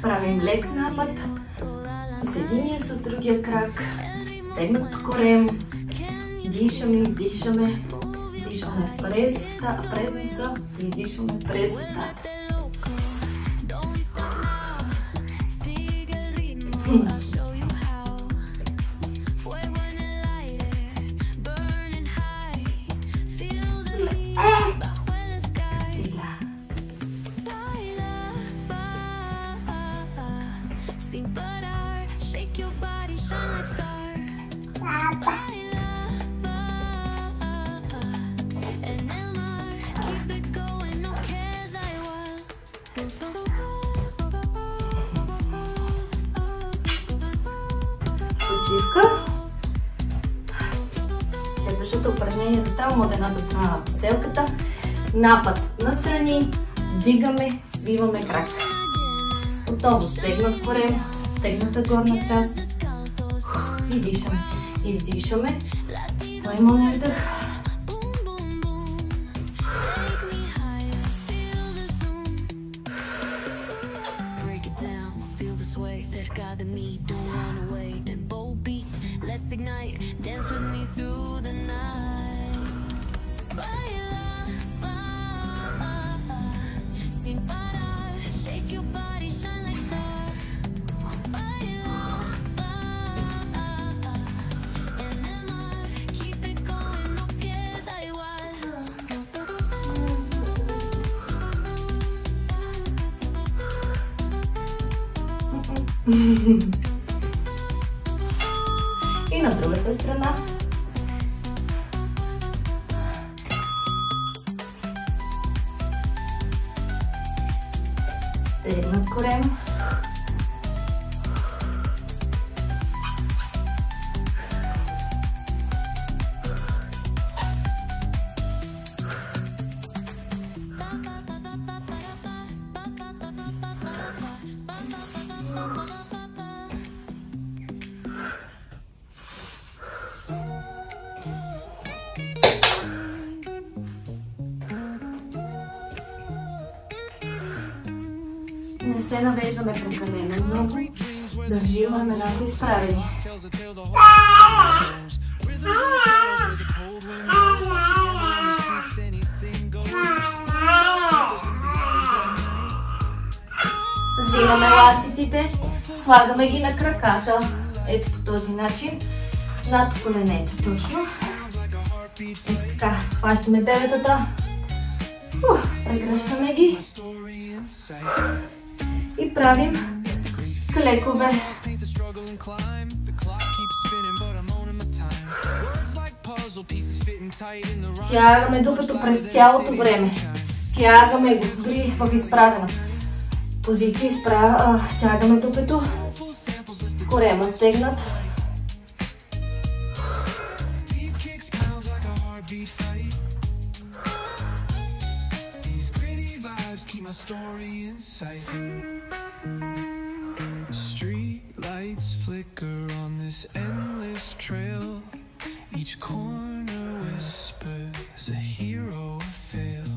Правим лек напад с единия, с другия крак. Стегнат корем. Дишаме, дишаме. Дишаме през носа и издишаме през устата. Почивка. Следващото упражнение заставаме от едната страна на постелката. Напад настрани, вдигаме, свиваме крак. Отново стегнат корем, стегната горна част. И дишаме. Издишаме. Поемаме вдъх. И на другата страна. Стегнат корем. Не се навеждаме прекалено много. Държим рамената изправени. Взимаме ластиците, слагаме ги на краката. Ето по този начин. Над коленете точно. Ето така. Хващаме бебетата. Прегръщаме ги. И правим клекове. Стягаме дупето през цялото време. Стягаме го, дори в изправена позиция. Стягаме дупето. Корема стегнат. Street lights flicker on this endless trail. Each corner whispers a hero fail.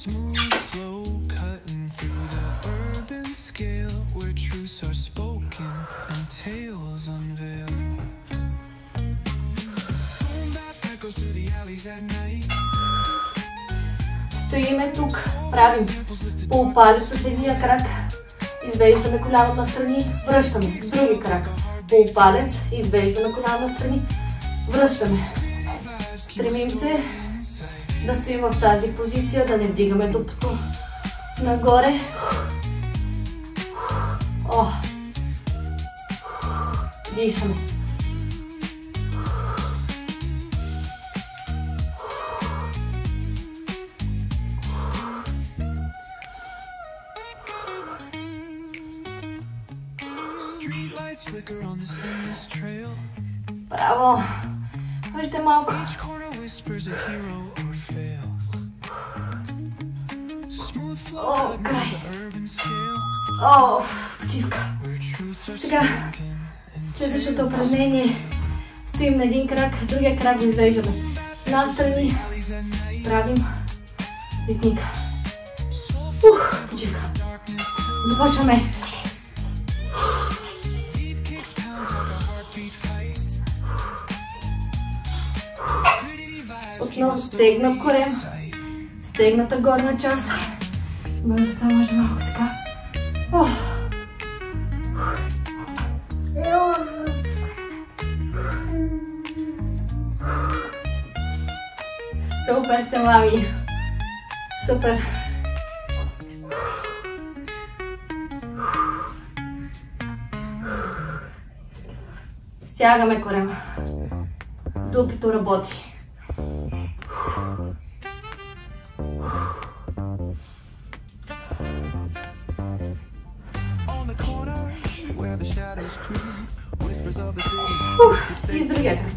Smooth flow cutting through the urban scale, where truths are spoken and tales unveiled. Echoes through the alleys at night. Стоиме тук, правим полупалец с едния крак, извеждаме коляно настрани, връщаме с други крак. Полупалец, извеждаме коляно настрани, връщаме. Стремим се да стоим в тази позиция, да не вдигаме дупето нагоре. Дишаме. Браво! Още малко. Край. Почивка. Сега Следващото упражнение. Стоим на един крак, другия крак го извеждаме настрани. Правим ритмика. Почивка. Започваме. Отново стегнат корем, стегната горна част. Бързата може малко така. Супер сте, мами! Супер! Стягаме корема. Дупито работи. И с другия крак.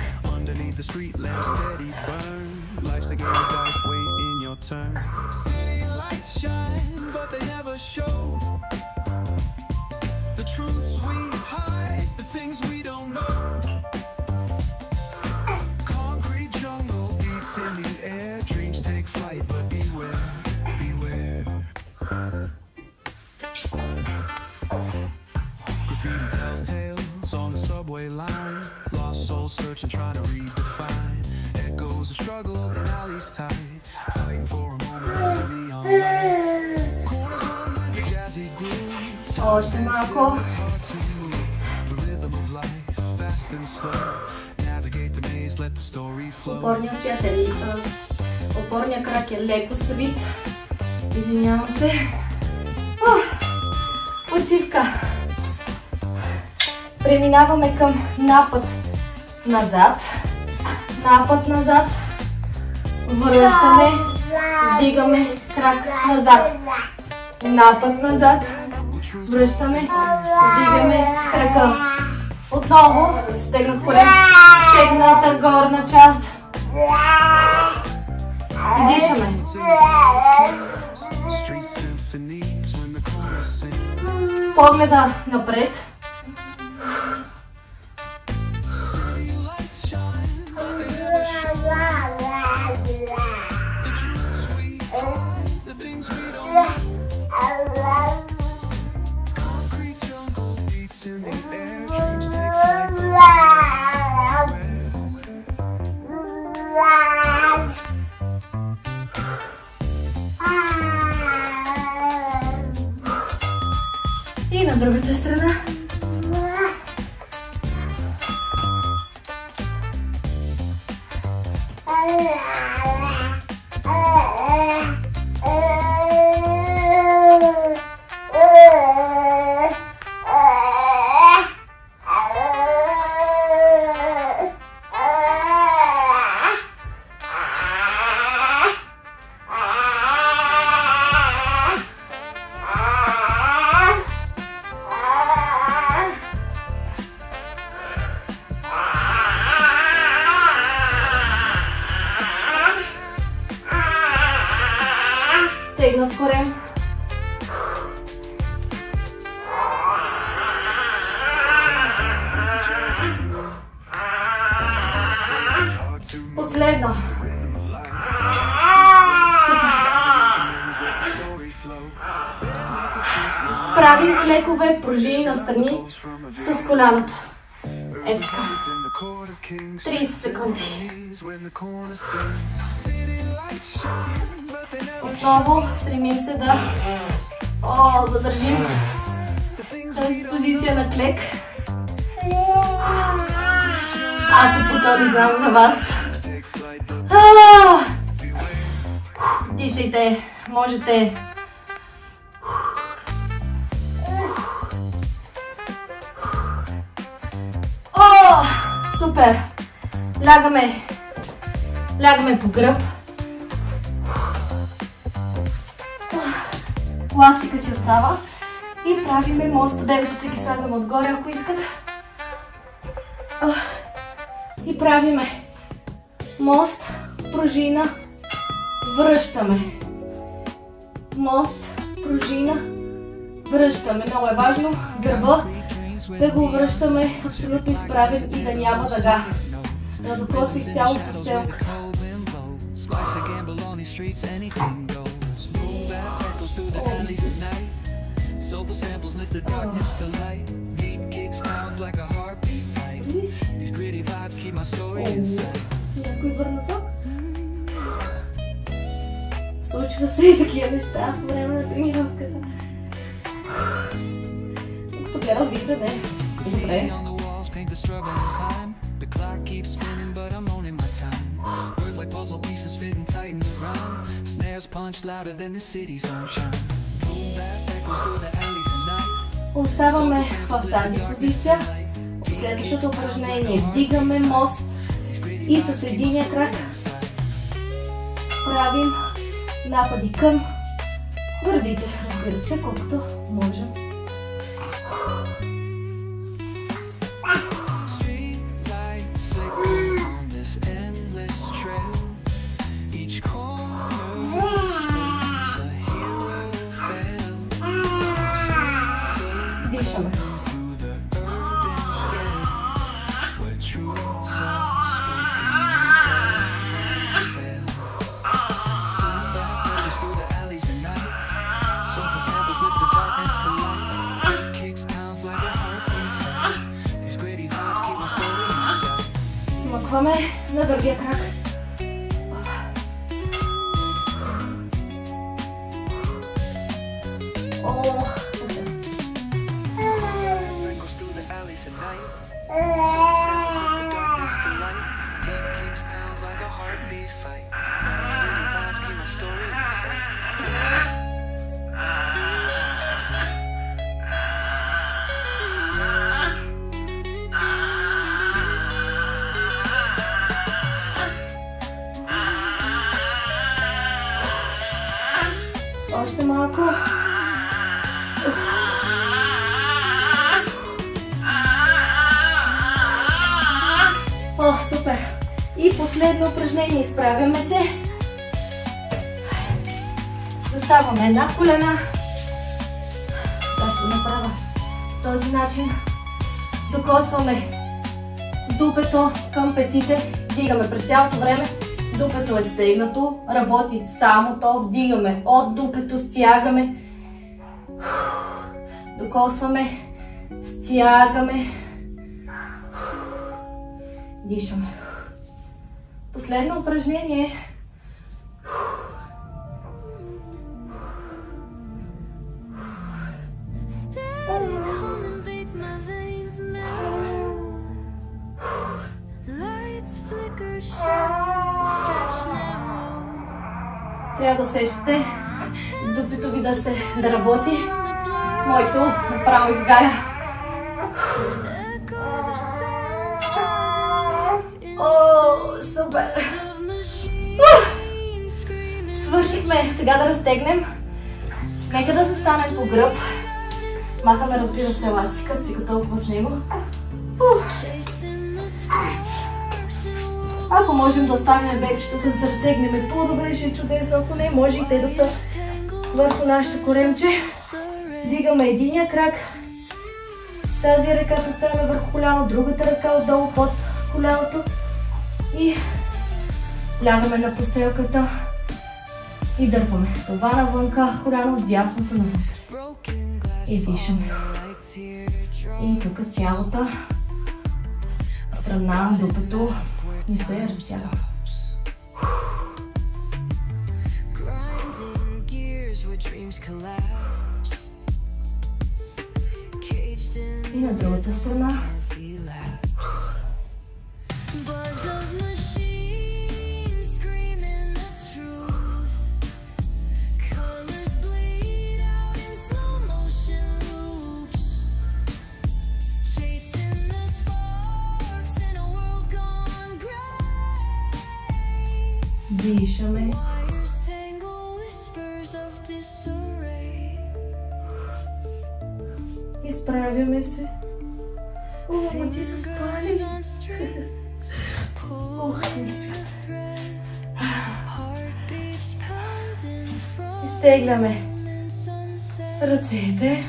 On the subway line, lost soul searching, trying to redefine echoes of struggle in alleys tight, fighting for a moment of neon light. Corners home with the jazzy groove. Още малко. The rhythm of life, fast and slow. Navigate the maze, let the story flow. Опорният свят е опорният крак е леко свит. Извинявам се. Почивка. Преминаваме към напът назад. Напът назад. Връщаме. Вдигаме крак назад. Напът назад. Връщаме. Вдигаме крака. Отново. Стегнат корем. Стегната горна част. И дишаме. Погледа напред. И на другата страна. Стегнат корем. Последно. Правим клекове пружини настрани с коляното. Ето така. 30 секунди. Отново стремим се да задържим тази позиция на клек. Аз се потолигам за вас. Дишайте, можете. Супер! Лягаме по гръб. Пластика си остава. И правиме мост. Деветата ги слагаме отгоре, ако искат. И правиме мост, пружина, връщаме. Мост, пружина, връщаме. Много е важно гърба да го връщаме абсолютно изправен и да няма дъга. Да докосва изцяло постелката. Някой върна сок? Случва се и такива неща по време на тренировката. Докато гледам ви преде. Добре. Оставаме в тази позиция. Следващото упражнение вдигаме мост и с единия крак правим напади към гърдите, разбира се, колкото можем. Дишаме. Смъкваме на другия крак. Още малко. О, супер! И последно упражнение. Изправяме се. Заставаме една колена. Това ще направя по този начин. Докосваме дупето към петите. Вдигаме през цялото време. Дупето е стегнато. Работи само то. Вдигаме от дупето, стягаме. Докосваме. Стягаме. Дишаме. Последно упражнение. Трябва да усещате дупето ви да работи. Моето направо изгая. О, супер! Свършихме. Сега да разтегнем. Нека да застанем по гръб. Махаме, разбира се, еластика, стига толкова с него. Ако можем да оставим бебчетата да се разтегнем по-добре, ще е чудесно. Ако не, може и те да са върху нашето коремче. Дигаме единия крак. Тази ръка поставяме върху коляно, другата ръка отдолу под коляното. И лягаме на постелката и дърпаме това навънка, коляно дясното навътре. И дишаме. И тук цялата страна, дупето не се разтяга. И на другата страна. Дишаме. Изправяме се. О, ти се спали. Ох, миличката. Изтегляме ръцете.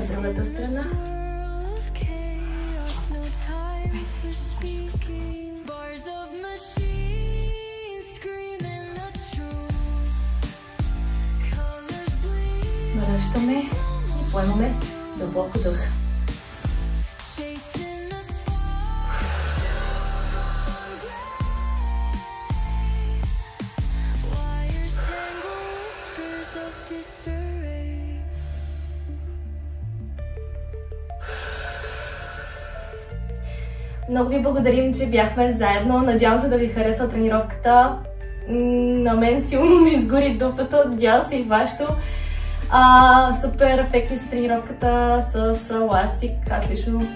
на другата страна. Връщаме и поемаме дълбоко дъх. Много ви благодарим, че бяхме заедно. Надявам се да ви хареса тренировката. На мен силно ми изгори дупето. Надявам се и вашето. Супер ефектни са тренировката с еластик. Аз лично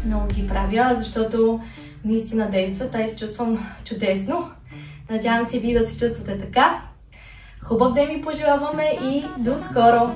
много ги правя, защото наистина действат. Аз се чувствам чудесно. Надявам се и вие да се чувствате така. Хубав ден ви пожелаваме и до скоро!